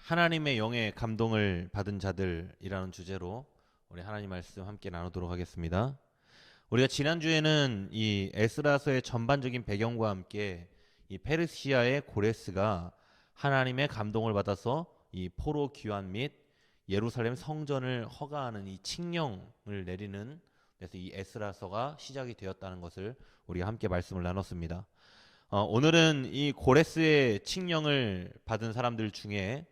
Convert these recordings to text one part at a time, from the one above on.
하나님의 영의 감동을 받은 자들이라는 주제로 우리 하나님 말씀 함께 나누도록 하겠습니다. 우리가 지난주에는 이 에스라서의 전반적인 배경과 함께 이 페르시아의 고레스가 하나님의 감동을 받아서 이 포로 귀환 및 예루살렘 성전을 허가하는 이 칙령을 내리는, 그래서 이 에스라서가 시작이 되었다는 것을 우리가 함께 말씀을 나눴습니다. 오늘은 이 고레스의 칙령을 받은 사람들 중에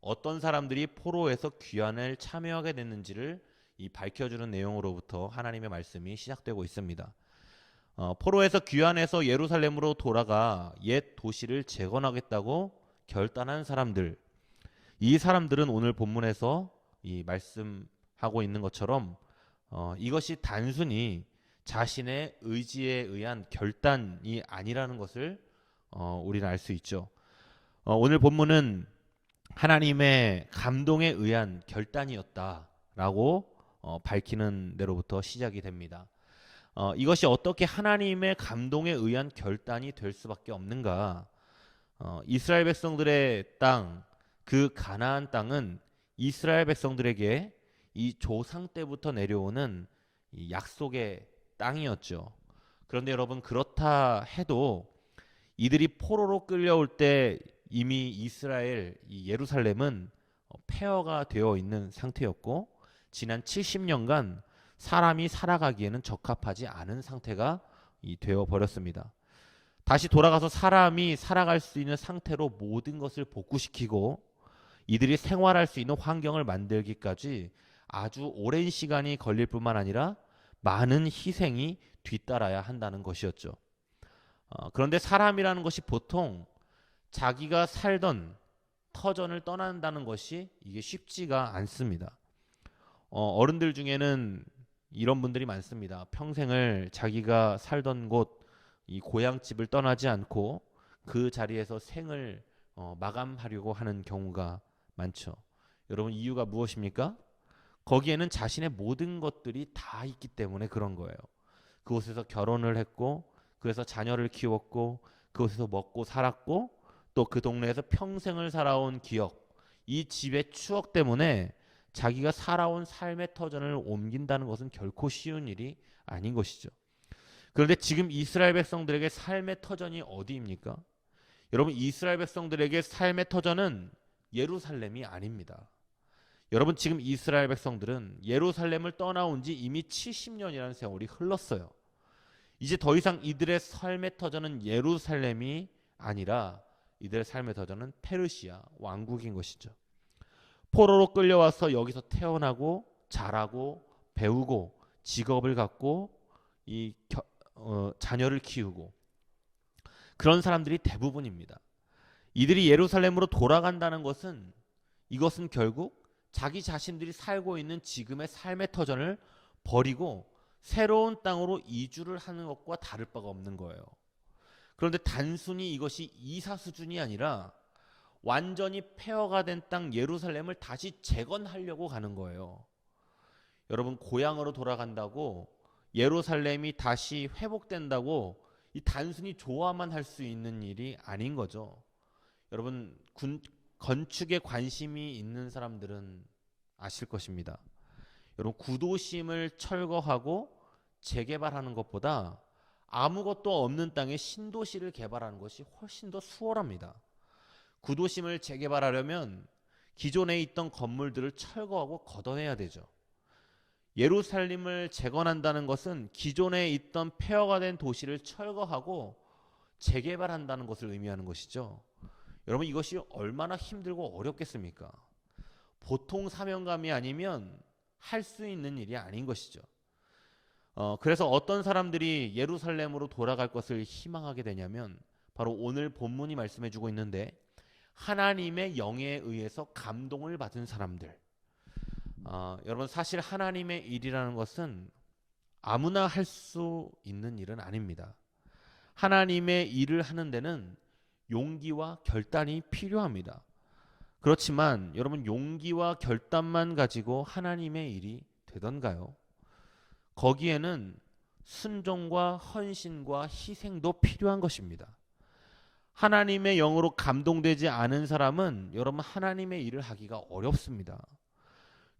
어떤 사람들이 포로에서 귀환을 참여하게 됐는지를 이 밝혀주는 내용으로부터 하나님의 말씀이 시작되고 있습니다. 포로에서 귀환해서 예루살렘으로 돌아가 옛 도시를 재건하겠다고 결단한 사람들, 이 사람들은 오늘 본문에서 이 말씀하고 있는 것처럼 이것이 단순히 자신의 의지에 의한 결단이 아니라는 것을 우리는 알 수 있죠. 오늘 본문은 하나님의 감동에 의한 결단이었다라고 밝히는 데로부터 시작이 됩니다. 이것이 어떻게 하나님의 감동에 의한 결단이 될 수밖에 없는가? 이스라엘 백성들의 땅, 그 가나안 땅은 이스라엘 백성들에게 이 조상 때부터 내려오는 이 약속의 땅이었죠. 그런데 여러분, 그렇다 해도 이들이 포로로 끌려올 때 이미 이스라엘 이 예루살렘은 폐허가 되어 있는 상태였고, 지난 70년간 사람이 살아가기에는 적합하지 않은 상태가 되어 버렸습니다. 다시 돌아가서 사람이 살아갈 수 있는 상태로 모든 것을 복구시키고 이들이 생활할 수 있는 환경을 만들기까지 아주 오랜 시간이 걸릴 뿐만 아니라 많은 희생이 뒤따라야 한다는 것이었죠. 그런데 사람이라는 것이 보통 자기가 살던 터전을 떠난다는 것이 이게 쉽지가 않습니다. 어른들 중에는 이런 분들이 많습니다. 평생을 자기가 살던 곳, 이 고향집을 떠나지 않고 그 자리에서 생을 마감하려고 하는 경우가 많죠. 여러분, 이유가 무엇입니까? 거기에는 자신의 모든 것들이 다 있기 때문에 그런 거예요. 그곳에서 결혼을 했고, 그래서 자녀를 키웠고, 그곳에서 먹고 살았고, 또 그 동네에서 평생을 살아온 기억, 이 집의 추억 때문에 자기가 살아온 삶의 터전을 옮긴다는 것은 결코 쉬운 일이 아닌 것이죠. 그런데 지금 이스라엘 백성들에게 삶의 터전이 어디입니까? 여러분, 이스라엘 백성들에게 삶의 터전은 예루살렘이 아닙니다. 여러분, 지금 이스라엘 백성들은 예루살렘을 떠나온 지 이미 70년이라는 세월이 흘렀어요. 이제 더 이상 이들의 삶의 터전은 예루살렘이 아니라 이들의 삶의 터전은 페르시아 왕국인 것이죠. 포로로 끌려와서 여기서 태어나고 자라고 배우고 직업을 갖고 자녀를 키우고 그런 사람들이 대부분입니다. 이들이 예루살렘으로 돌아간다는 것은, 이것은 결국 자기 자신들이 살고 있는 지금의 삶의 터전을 버리고 새로운 땅으로 이주를 하는 것과 다를 바가 없는 거예요. 그런데 단순히 이것이 이사 수준이 아니라 완전히 폐허가 된 땅 예루살렘을 다시 재건하려고 가는 거예요. 여러분, 고향으로 돌아간다고 예루살렘이 다시 회복된다고 이 단순히 좋아만 할 수 있는 일이 아닌 거죠. 여러분, 건축에 관심이 있는 사람들은 아실 것입니다. 여러분, 구도심을 철거하고 재개발하는 것보다 아무것도 없는 땅에 신도시를 개발하는 것이 훨씬 더 수월합니다. 구도심을 재개발하려면 기존에 있던 건물들을 철거하고 걷어내야 되죠. 예루살렘을 재건한다는 것은 기존에 있던 폐허가 된 도시를 철거하고 재개발한다는 것을 의미하는 것이죠. 여러분, 이것이 얼마나 힘들고 어렵겠습니까? 보통 사명감이 아니면 할 수 있는 일이 아닌 것이죠. 그래서 어떤 사람들이 예루살렘으로 돌아갈 것을 희망하게 되냐면, 바로 오늘 본문이 말씀해주고 있는데, 하나님의 영에 의해서 감동을 받은 사람들. 여러분, 사실 하나님의 일이라는 것은 아무나 할 수 있는 일은 아닙니다. 하나님의 일을 하는 데는 용기와 결단이 필요합니다. 그렇지만 여러분, 용기와 결단만 가지고 하나님의 일이 되던가요? 거기에는 순종과 헌신과 희생도 필요한 것입니다. 하나님의 영으로 감동되지 않은 사람은 여러분 하나님의 일을 하기가 어렵습니다.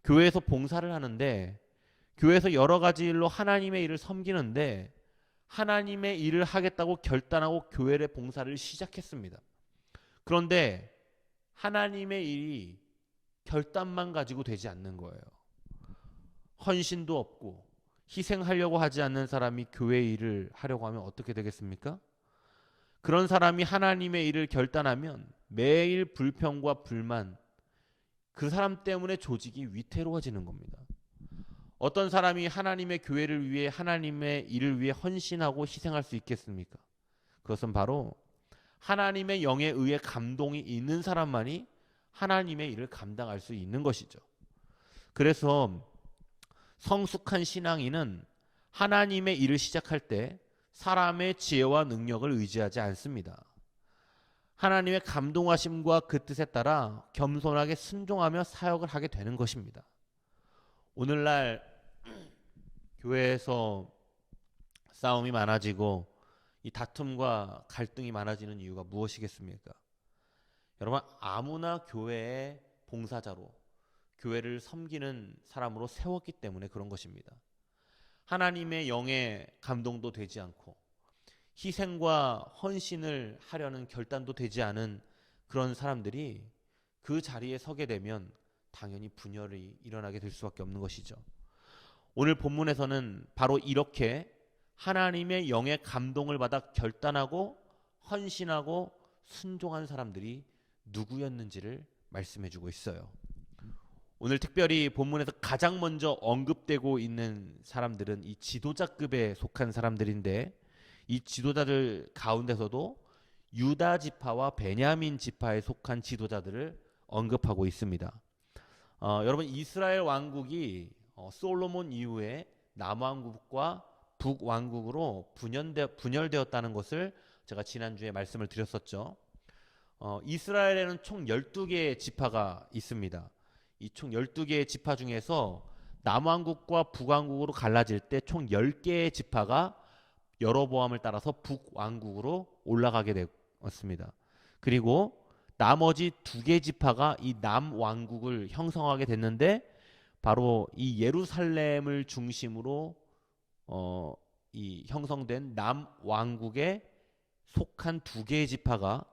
교회에서 봉사를 하는데, 교회에서 여러 가지 일로 하나님의 일을 섬기는데, 하나님의 일을 하겠다고 결단하고 교회의 봉사를 시작했습니다. 그런데 하나님의 일이 결단만 가지고 되지 않는 거예요. 헌신도 없고 희생하려고 하지 않는 사람이 교회 일을 하려고 하면 어떻게 되겠습니까? 그런 사람이 하나님의 일을 결단하면 매일 불평과 불만, 그 사람 때문에 조직이 위태로워지는 겁니다. 어떤 사람이 하나님의 교회를 위해, 하나님의 일을 위해 헌신하고 희생할 수 있겠습니까? 그것은 바로 하나님의 영에 의해 감동이 있는 사람만이 하나님의 일을 감당할 수 있는 것이죠. 그래서 성숙한 신앙인은 하나님의 일을 시작할 때 사람의 지혜와 능력을 의지하지 않습니다. 하나님의 감동하심과 그 뜻에 따라 겸손하게 순종하며 사역을 하게 되는 것입니다. 오늘날 교회에서 싸움이 많아지고 이 다툼과 갈등이 많아지는 이유가 무엇이겠습니까? 여러분, 아무나 교회의 봉사자로, 교회를 섬기는 사람으로 세웠기 때문에 그런 것입니다. 하나님의 영의 감동도 되지 않고 희생과 헌신을 하려는 결단도 되지 않은 그런 사람들이 그 자리에 서게 되면 당연히 분열이 일어나게 될 수밖에 없는 것이죠. 오늘 본문에서는 바로 이렇게 하나님의 영의 감동을 받아 결단하고 헌신하고 순종한 사람들이 누구였는지를 말씀해주고 있어요. 오늘 특별히 본문에서 가장 먼저 언급되고 있는 사람들은 이 지도자급에 속한 사람들인데, 이 지도자들 가운데서도 유다 지파와 베냐민 지파에 속한 지도자들을 언급하고 있습니다. 여러분, 이스라엘 왕국이 솔로몬 이후에 남왕국과 북왕국으로 분열되었다는 것을 제가 지난주에 말씀을 드렸었죠. 이스라엘에는 총 12개의 지파가 있습니다. 이 총 12개의 지파 중에서 남왕국과 북왕국으로 갈라질 때 총 10개의 지파가 여로보암을 따라서 북왕국으로 올라가게 되었습니다. 그리고 나머지 2개 지파가 이 남왕국을 형성하게 됐는데, 바로 이 예루살렘을 중심으로 이 형성된 남왕국에 속한 2개의 지파가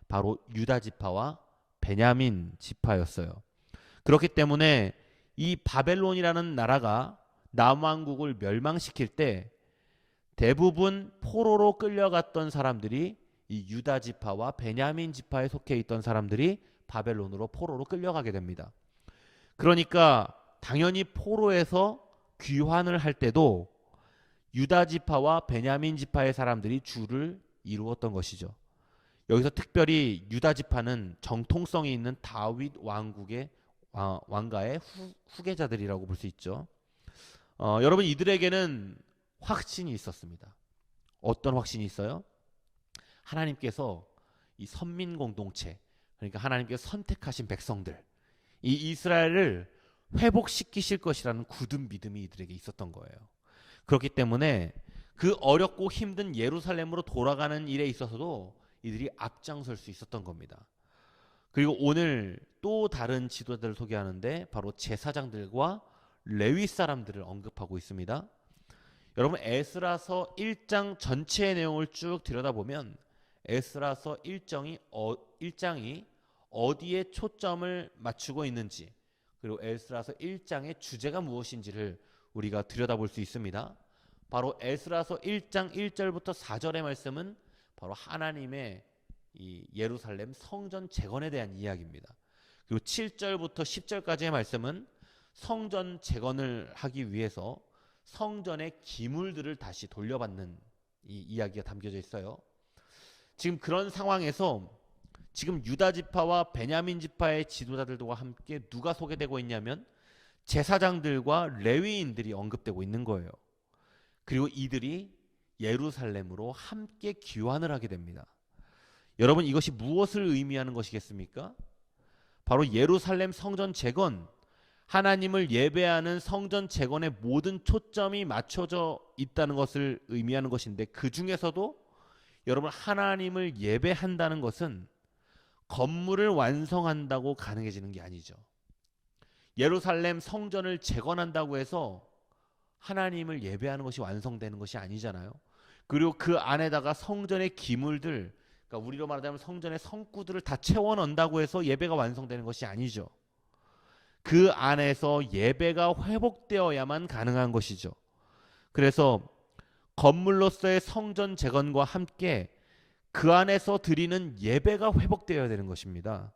바로 유다 지파와 베냐민 지파였어요. 그렇기 때문에 이 바벨론이라는 나라가 남왕국을 멸망시킬 때 대부분 포로로 끌려갔던 사람들이 이 유다 지파와 베냐민 지파에 속해 있던 사람들이 바벨론으로 포로로 끌려가게 됩니다. 그러니까 당연히 포로에서 귀환을 할 때도 유다 지파와 베냐민 지파의 사람들이 주를 이루었던 것이죠. 여기서 특별히 유다 지파는 정통성이 있는 다윗 왕가의 후계자들이라고 볼 수 있죠. 여러분, 이들에게는 확신이 있었습니다. 어떤 확신이 있어요? 하나님께서 이 선민 공동체, 그러니까 하나님께서 선택하신 백성들, 이 이스라엘을 회복시키실 것이라는 굳은 믿음이 이들에게 있었던 거예요. 그렇기 때문에 그 어렵고 힘든 예루살렘으로 돌아가는 일에 있어서도 이들이 앞장설 수 있었던 겁니다. 그리고 오늘 또 다른 지도자들을 소개하는데 바로 제사장들과 레위 사람들을 언급하고 있습니다. 여러분, 에스라서 1장 전체의 내용을 쭉 들여다보면 에스라서 1장이 어디에 초점을 맞추고 있는지, 그리고 에스라서 1장의 주제가 무엇인지를 우리가 들여다볼 수 있습니다. 바로 에스라서 1장 1절부터 4절의 말씀은 바로 하나님의 이 예루살렘 성전 재건에 대한 이야기입니다. 그리고 7절부터 10절까지의 말씀은 성전 재건을 하기 위해서 성전의 기물들을 다시 돌려받는 이 이야기가 담겨져 있어요. 지금 그런 상황에서 지금 유다 지파와 베냐민 지파의 지도자들과 함께 누가 소개되고 있냐면 제사장들과 레위인들이 언급되고 있는 거예요. 그리고 이들이 예루살렘으로 함께 귀환을 하게 됩니다. 여러분, 이것이 무엇을 의미하는 것이겠습니까? 바로 예루살렘 성전 재건, 하나님을 예배하는 성전 재건의 모든 초점이 맞춰져 있다는 것을 의미하는 것인데, 그 중에서도 여러분, 하나님을 예배한다는 것은 건물을 완성한다고 가능해지는 게 아니죠. 예루살렘 성전을 재건한다고 해서 하나님을 예배하는 것이 완성되는 것이 아니잖아요. 그리고 그 안에다가 성전의 기물들, 그러니까 우리로 말하자면 성전의 성구들을 다 채워 넣는다고 해서 예배가 완성되는 것이 아니죠. 그 안에서 예배가 회복되어야만 가능한 것이죠. 그래서 건물로서의 성전 재건과 함께 그 안에서 드리는 예배가 회복되어야 되는 것입니다.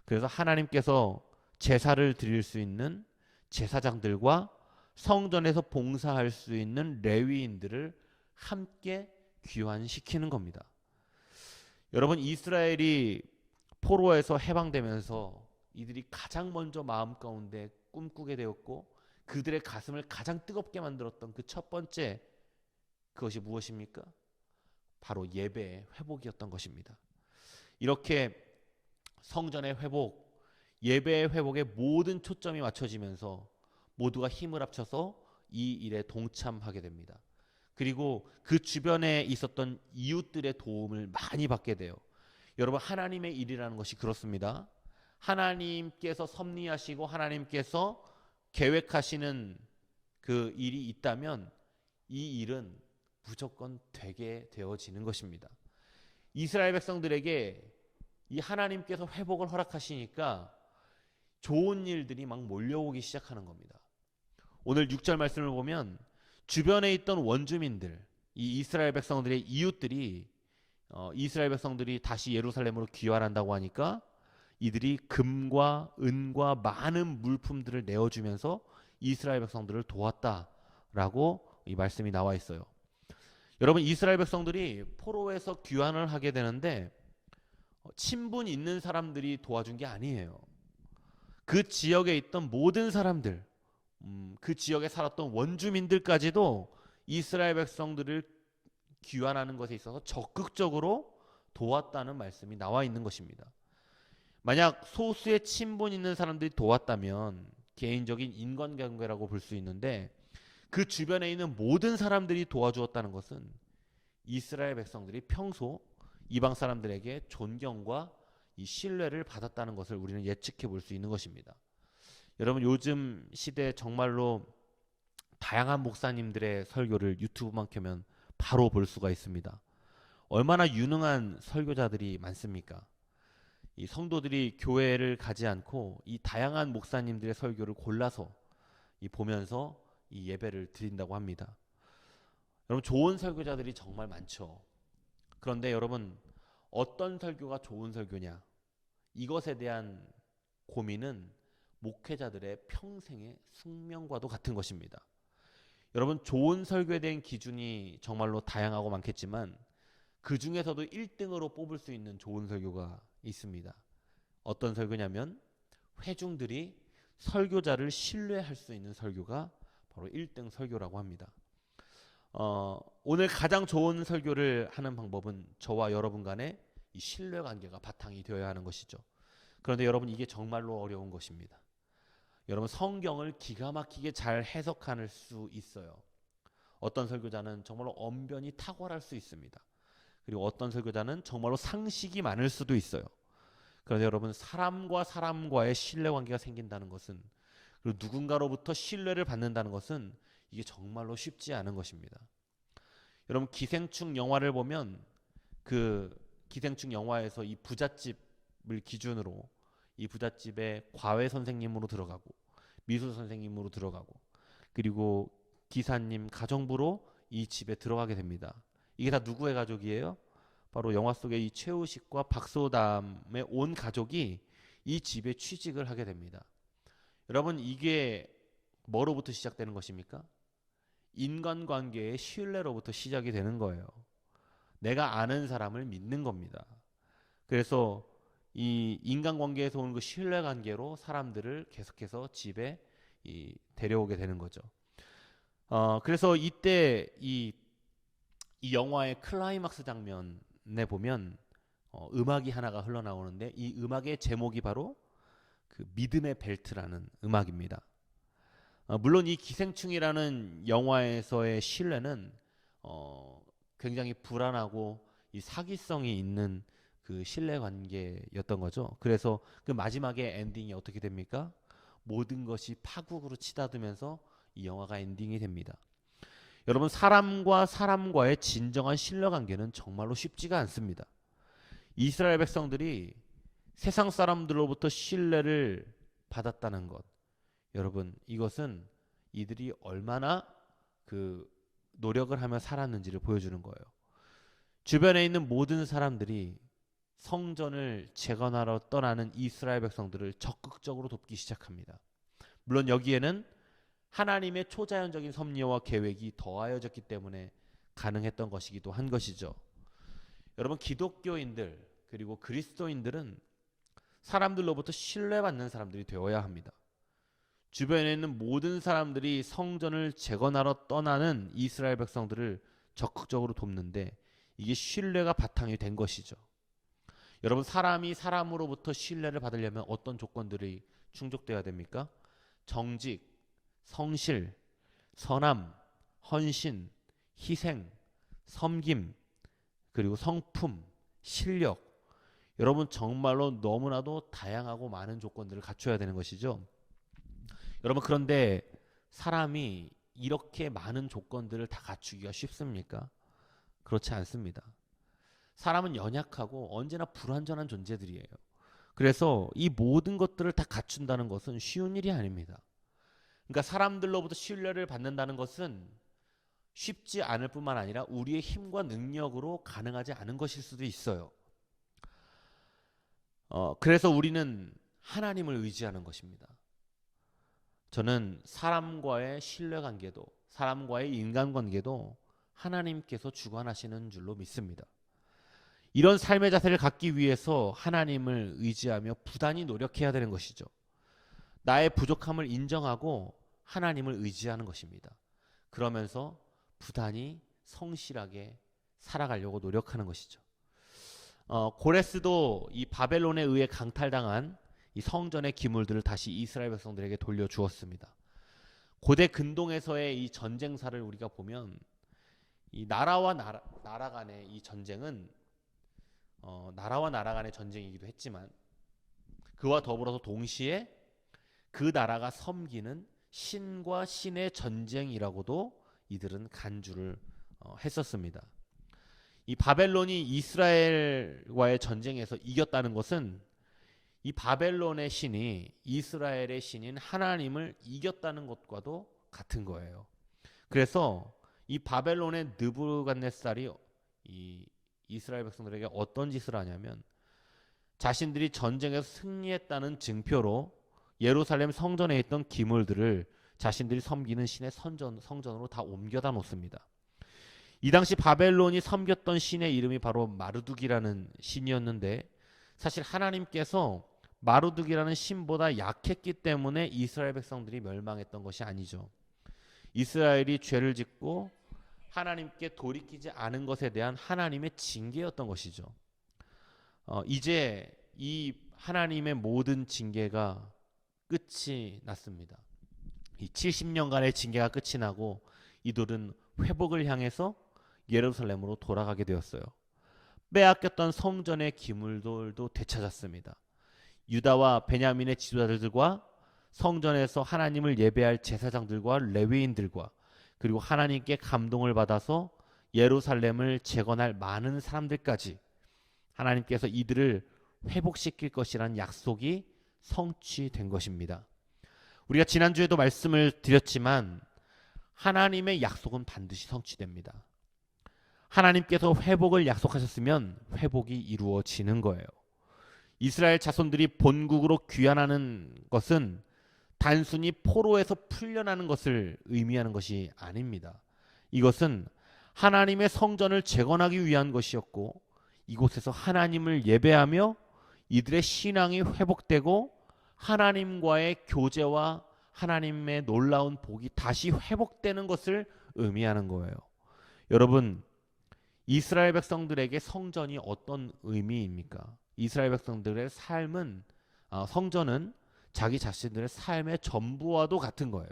그래서 하나님께서 제사를 드릴 수 있는 제사장들과 성전에서 봉사할 수 있는 레위인들을 함께 귀환시키는 겁니다. 여러분, 이스라엘이 포로에서 해방되면서 이들이 가장 먼저 마음 가운데 꿈꾸게 되었고 그들의 가슴을 가장 뜨겁게 만들었던 그 첫 번째, 그것이 무엇입니까? 바로 예배의 회복이었던 것입니다. 이렇게 성전의 회복, 예배의 회복에 모든 초점이 맞춰지면서 모두가 힘을 합쳐서 이 일에 동참하게 됩니다. 그리고 그 주변에 있었던 이웃들의 도움을 많이 받게 돼요. 여러분, 하나님의 일이라는 것이 그렇습니다. 하나님께서 섭리하시고 하나님께서 계획하시는 그 일이 있다면 이 일은 무조건 되게 되어지는 것입니다. 이스라엘 백성들에게 이 하나님께서 회복을 허락하시니까 좋은 일들이 막 몰려오기 시작하는 겁니다. 오늘 6절 말씀을 보면 주변에 있던 원주민들, 이 이스라엘 백성들의 이웃들이 이스라엘 백성들이 다시 예루살렘으로 귀환한다고 하니까 이들이 금과 은과 많은 물품들을 내어주면서 이스라엘 백성들을 도왔다라고 이 말씀이 나와 있어요. 여러분, 이스라엘 백성들이 포로에서 귀환을 하게 되는데 친분 있는 사람들이 도와준 게 아니에요. 그 지역에 있던 모든 사람들, 그 지역에 살았던 원주민들까지도 이스라엘 백성들을 귀환하는 것에 있어서 적극적으로 도왔다는 말씀이 나와 있는 것입니다. 만약 소수의 친분 있는 사람들이 도왔다면 개인적인 인간관계라고 볼 수 있는데 그 주변에 있는 모든 사람들이 도와주었다는 것은 이스라엘 백성들이 평소 이방 사람들에게 존경과 이 신뢰를 받았다는 것을 우리는 예측해 볼 수 있는 것입니다. 여러분, 요즘 시대에 정말로 다양한 목사님들의 설교를 유튜브만 켜면 바로 볼 수가 있습니다. 얼마나 유능한 설교자들이 많습니까? 이 성도들이 교회를 가지 않고 이 다양한 목사님들의 설교를 골라서 보면서 이 예배를 드린다고 합니다. 여러분, 좋은 설교자들이 정말 많죠. 그런데 여러분, 어떤 설교가 좋은 설교냐? 이것에 대한 고민은 목회자들의 평생의 숙명과도 같은 것입니다. 여러분, 좋은 설교에 대한 기준이 정말로 다양하고 많겠지만 그 중에서도 1등으로 뽑을 수 있는 좋은 설교가 있습니다. 어떤 설교냐면 회중들이 설교자를 신뢰할 수 있는 설교가 바로 1등 설교라고 합니다. 오늘 가장 좋은 설교를 하는 방법은 저와 여러분 간의 이 신뢰관계가 바탕이 되어야 하는 것이죠. 그런데 여러분, 이게 정말로 어려운 것입니다. 여러분, 성경을 기가 막히게 잘 해석할 수 있어요. 어떤 설교자는 정말로 언변이 탁월할 수 있습니다. 그리고 어떤 설교자는 정말로 상식이 많을 수도 있어요. 그런데 여러분, 사람과 사람과의 신뢰관계가 생긴다는 것은, 그리고 누군가로부터 신뢰를 받는다는 것은 이게 정말로 쉽지 않은 것입니다. 여러분, 기생충 영화를 보면 그 기생충 영화에서 이 부잣집을 기준으로 이 부잣집에 과외 선생님으로 들어가고 미술 선생님으로 들어가고 그리고 기사님, 가정부로 이 집에 들어가게 됩니다. 이게 다 누구의 가족이에요? 바로 영화 속의 이 최우식과 박소담의 온 가족이 이 집에 취직을 하게 됩니다. 여러분, 이게 뭐로부터 시작되는 것입니까? 인간관계의 신뢰로부터 시작이 되는 거예요. 내가 아는 사람을 믿는 겁니다. 그래서 이 인간관계에서 오는 그 신뢰관계로 사람들을 계속해서 집에 데려오게 되는 거죠. 그래서 이때 이 영화의 클라이막스 장면에 보면 음악이 하나가 흘러나오는데 이 음악의 제목이 바로 그 믿음의 벨트라는 음악입니다. 물론 이 기생충이라는 영화에서의 신뢰는 굉장히 불안하고 이 사기성이 있는 그 신뢰 관계였던 거죠. 그래서 그 마지막에 엔딩이 어떻게 됩니까? 모든 것이 파국으로 치닫으면서 이 영화가 엔딩이 됩니다. 여러분, 사람과 사람과의 진정한 신뢰 관계는 정말로 쉽지가 않습니다. 이스라엘 백성들이 세상 사람들로부터 신뢰를 받았다는 것, 여러분, 이것은 이들이 얼마나 그 노력을 하며 살았는지를 보여주는 거예요. 주변에 있는 모든 사람들이 성전을 재건하러 떠나는 이스라엘 백성들을 적극적으로 돕기 시작합니다. 물론 여기에는 하나님의 초자연적인 섭리와 계획이 더하여졌기 때문에 가능했던 것이기도 한 것이죠. 여러분, 기독교인들 그리고 그리스도인들은 사람들로부터 신뢰받는 사람들이 되어야 합니다. 주변에 있는 모든 사람들이 성전을 재건하러 떠나는 이스라엘 백성들을 적극적으로 돕는데 이게 신뢰가 바탕이 된 것이죠. 여러분, 사람이 사람으로부터 신뢰를 받으려면 어떤 조건들이 충족되어야 됩니까? 정직, 성실, 선함, 헌신, 희생, 섬김, 그리고 성품, 실력. 여러분, 정말로 너무나도 다양하고 많은 조건들을 갖춰야 되는 것이죠. 여러분, 그런데 사람이 이렇게 많은 조건들을 다 갖추기가 쉽습니까? 그렇지 않습니다. 사람은 연약하고 언제나 불완전한 존재들이에요. 그래서 이 모든 것들을 다 갖춘다는 것은 쉬운 일이 아닙니다. 그러니까 사람들로부터 신뢰를 받는다는 것은 쉽지 않을 뿐만 아니라 우리의 힘과 능력으로 가능하지 않은 것일 수도 있어요. 그래서 우리는 하나님을 의지하는 것입니다. 저는 사람과의 신뢰관계도, 사람과의 인간관계도 하나님께서 주관하시는 줄로 믿습니다. 이런 삶의 자세를 갖기 위해서 하나님을 의지하며 부단히 노력해야 되는 것이죠. 나의 부족함을 인정하고 하나님을 의지하는 것입니다. 그러면서 부단히 성실하게 살아가려고 노력하는 것이죠. 고레스도 이 바벨론에 의해 강탈당한 이 성전의 기물들을 다시 이스라엘 백성들에게 돌려주었습니다. 고대 근동에서의 이 전쟁사를 우리가 보면 이 나라와 나라 간의 이 전쟁은 나라와 나라 간의 전쟁이기도 했지만 그와 더불어서 동시에 그 나라가 섬기는 신과 신의 전쟁이라고도 이들은 간주를 했었습니다. 이 바벨론이 이스라엘과의 전쟁에서 이겼다는 것은 이 바벨론의 신이 이스라엘의 신인 하나님을 이겼다는 것과도 같은 거예요. 그래서 이 바벨론의 느부갓네살이 이 이스라엘 백성들에게 어떤 짓을 하냐면 자신들이 전쟁에서 승리했다는 증표로 예루살렘 성전에 있던 기물들을 자신들이 섬기는 신의 성전으로 다 옮겨다 놓습니다. 이 당시 바벨론이 섬겼던 신의 이름이 바로 마르둑이라는 신이었는데 사실 하나님께서 마르둑이라는 신보다 약했기 때문에 이스라엘 백성들이 멸망했던 것이 아니죠. 이스라엘이 죄를 짓고 하나님께 돌이키지 않은 것에 대한 하나님의 징계였던 것이죠. 이제 이 하나님의 모든 징계가 끝이 났습니다. 이 70년간의 징계가 끝이 나고 이들은 회복을 향해서 예루살렘으로 돌아가게 되었어요. 빼앗겼던 성전의 기물들도 되찾았습니다. 유다와 베냐민의 지도자들과 성전에서 하나님을 예배할 제사장들과 레위인들과 그리고 하나님께 감동을 받아서 예루살렘을 재건할 많은 사람들까지 하나님께서 이들을 회복시킬 것이라는 약속이 성취된 것입니다. 우리가 지난주에도 말씀을 드렸지만 하나님의 약속은 반드시 성취됩니다. 하나님께서 회복을 약속하셨으면 회복이 이루어지는 거예요. 이스라엘 자손들이 본국으로 귀환하는 것은 단순히 포로에서 풀려나는 것을 의미하는 것이 아닙니다. 이것은 하나님의 성전을 재건하기 위한 것이었고 이곳에서 하나님을 예배하며 이들의 신앙이 회복되고 하나님과의 교제와 하나님의 놀라운 복이 다시 회복되는 것을 의미하는 거예요. 여러분, 이스라엘 백성들에게 성전이 어떤 의미입니까? 이스라엘 백성들의 삶은 성전은 자기 자신들의 삶의 전부와도 같은 거예요.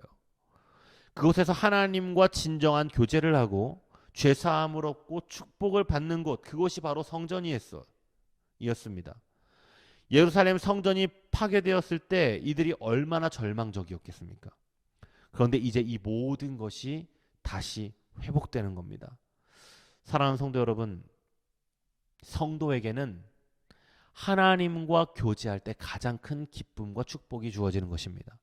그곳에서 하나님과 진정한 교제를 하고 죄사함을 얻고 축복을 받는 곳, 그것이 바로 성전이었습니다. 예루살렘 성전이 파괴되었을 때 이들이 얼마나 절망적이었겠습니까? 그런데 이제 이 모든 것이 다시 회복되는 겁니다. 사랑하는 성도 여러분, 성도에게는 하나님과 교제할 때 가장 큰 기쁨과 축복이 주어지는 것입니다.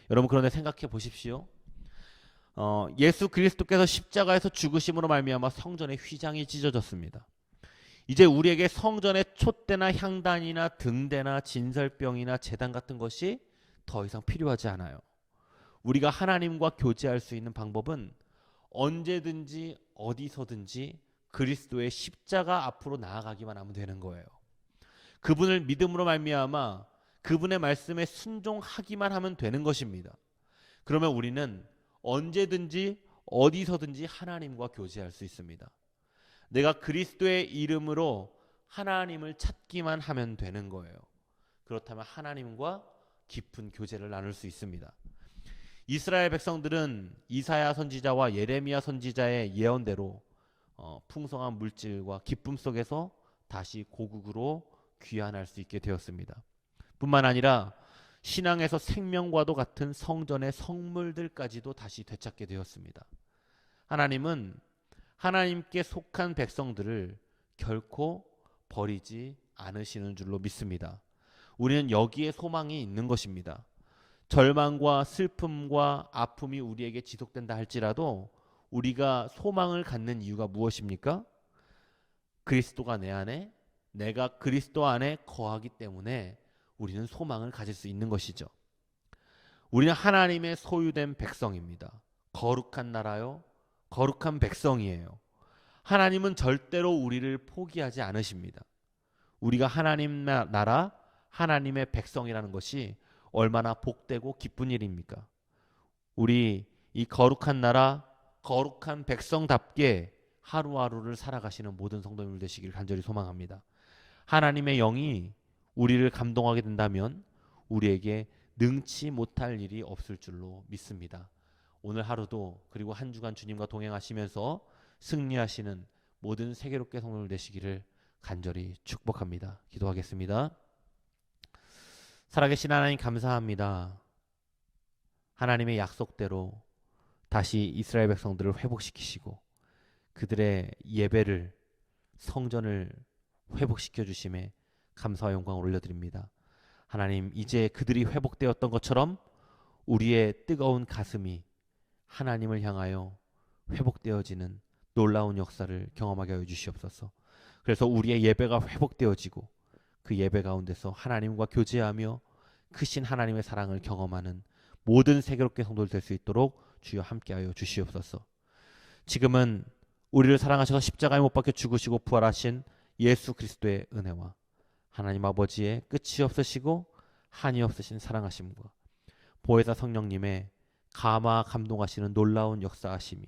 여러분, 그런데 생각해 보십시오. 예수 그리스도께서 십자가에서 죽으심으로 말미암아 성전의 휘장이 찢어졌습니다. 이제 우리에게 성전의 촛대나 향단이나 등대나 진설병이나 제단 같은 것이 더 이상 필요하지 않아요. 우리가 하나님과 교제할 수 있는 방법은 언제든지 어디서든지 그리스도의 십자가 앞으로 나아가기만 하면 되는 거예요. 그분을 믿음으로 말미암아 그분의 말씀에 순종하기만 하면 되는 것입니다. 그러면 우리는 언제든지 어디서든지 하나님과 교제할 수 있습니다. 내가 그리스도의 이름으로 하나님을 찾기만 하면 되는 거예요. 그렇다면 하나님과 깊은 교제를 나눌 수 있습니다. 이스라엘 백성들은 이사야 선지자와 예레미야 선지자의 예언대로 풍성한 물질과 기쁨 속에서 다시 고국으로 귀환할 수 있게 되었습니다. 뿐만 아니라 신앙에서 생명과도 같은 성전의 성물들까지도 다시 되찾게 되었습니다. 하나님은 하나님께 속한 백성들을 결코 버리지 않으시는 줄로 믿습니다. 우리는 여기에 소망이 있는 것입니다. 절망과 슬픔과 아픔이 우리에게 지속된다 할지라도 우리가 소망을 갖는 이유가 무엇입니까? 그리스도가 내 안에, 내가 그리스도 안에 거하기 때문에 우리는 소망을 가질 수 있는 것이죠. 우리는 하나님의 소유된 백성입니다. 거룩한 나라요, 거룩한 백성이에요. 하나님은 절대로 우리를 포기하지 않으십니다. 우리가 하나님 나라, 하나님의 백성이라는 것이 얼마나 복되고 기쁜 일입니까? 우리 이 거룩한 나라, 거룩한 백성답게 하루하루를 살아가시는 모든 성도님들 되시길 간절히 소망합니다. 하나님의 영이 우리를 감동하게 된다면 우리에게 능치 못할 일이 없을 줄로 믿습니다. 오늘 하루도 그리고 한 주간 주님과 동행하시면서 승리하시는 모든 세계롭게 성도들 되시기를 간절히 축복합니다. 기도하겠습니다. 살아계신 하나님 감사합니다. 하나님의 약속대로 다시 이스라엘 백성들을 회복시키시고 그들의 예배를, 성전을 회복시켜 주심에 감사와 영광을 올려드립니다. 하나님, 이제 그들이 회복되었던 것처럼 우리의 뜨거운 가슴이 하나님을 향하여 회복되어지는 놀라운 역사를 경험하게 하여 주시옵소서. 그래서 우리의 예배가 회복되어지고 그 예배 가운데서 하나님과 교제하며 크신 하나님의 사랑을 경험하는 모든 세계롭게 성도들 될 수 있도록 주여 함께하여 주시옵소서. 지금은 우리를 사랑하셔서 십자가에 못 박혀 죽으시고 부활하신 예수 그리스도의 은혜와 하나님 아버지의 끝이 없으시고 한이 없으신 사랑하심과 보혜사 성령님의 감동하시는 놀라운 역사하심이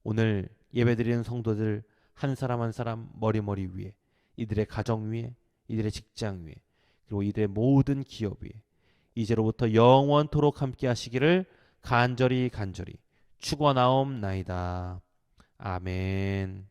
오늘 예배드리는 성도들 한 사람 한 사람 머리 위에, 이들의 가정 위에, 이들의 직장 위에, 그리고 이들의 모든 기업 위에 이제로부터 영원토록 함께 하시기를 간절히 축원하옵나이다. 아멘.